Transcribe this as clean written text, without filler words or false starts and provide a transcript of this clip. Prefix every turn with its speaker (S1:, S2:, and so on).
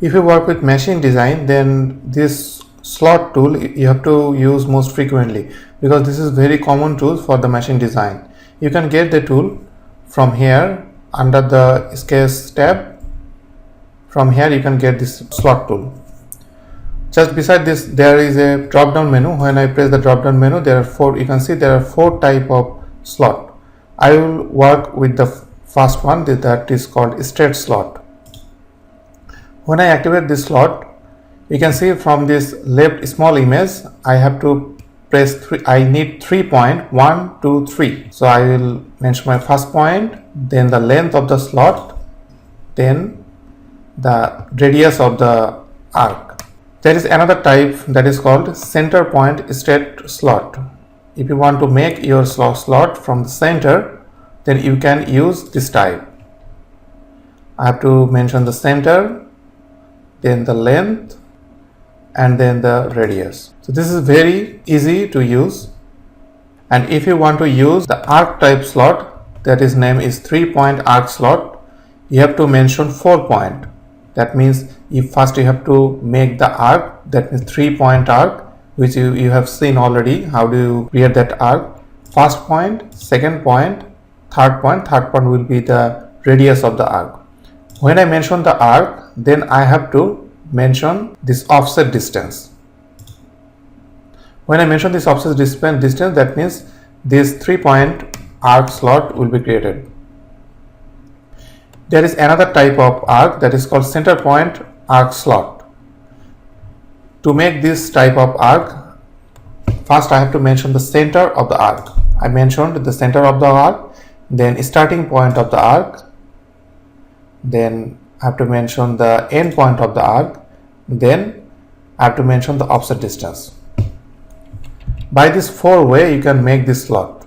S1: If you work with machine design, then this slot tool you have to use most frequently, because this is very common tool for the machine design. You can get the tool from here under the sketch tab. From here you can get this slot tool. Just beside this there is a drop down menu. When I press the drop down menu, there are four, you can see there are four type of slot. I will work with the first one, that is called straight slot. When I activate this slot, you can see from this left small image, I have to press 3. I need 3 point, 1, 2, 3. So I will mention my first point, then the length of the slot, then the radius of the arc. There is another type that is called center point straight slot. If you want to make your slot from the center, then you can use this type. I have to mention the center, then the length, and then the radius. So this is very easy to use. And if you want to use the arc type slot, that is name is 3-point arc slot, you have to mention 4 point. That means first you have to make the arc, that means 3-point arc, which you have seen already how do you create that arc. First point, second point, third point will be the radius of the arc. When I mention the arc, then I have to mention this offset distance. When I mention this offset distance, that means this 3-point arc slot will be created. There is another type of arc that is called center point arc slot. To make this type of arc, first I have to mention the center of the arc. I mentioned the center of the arc, then starting point of the arc, then I have to mention the end point of the arc, then I have to mention the offset distance. By this 4 way you can make this slot.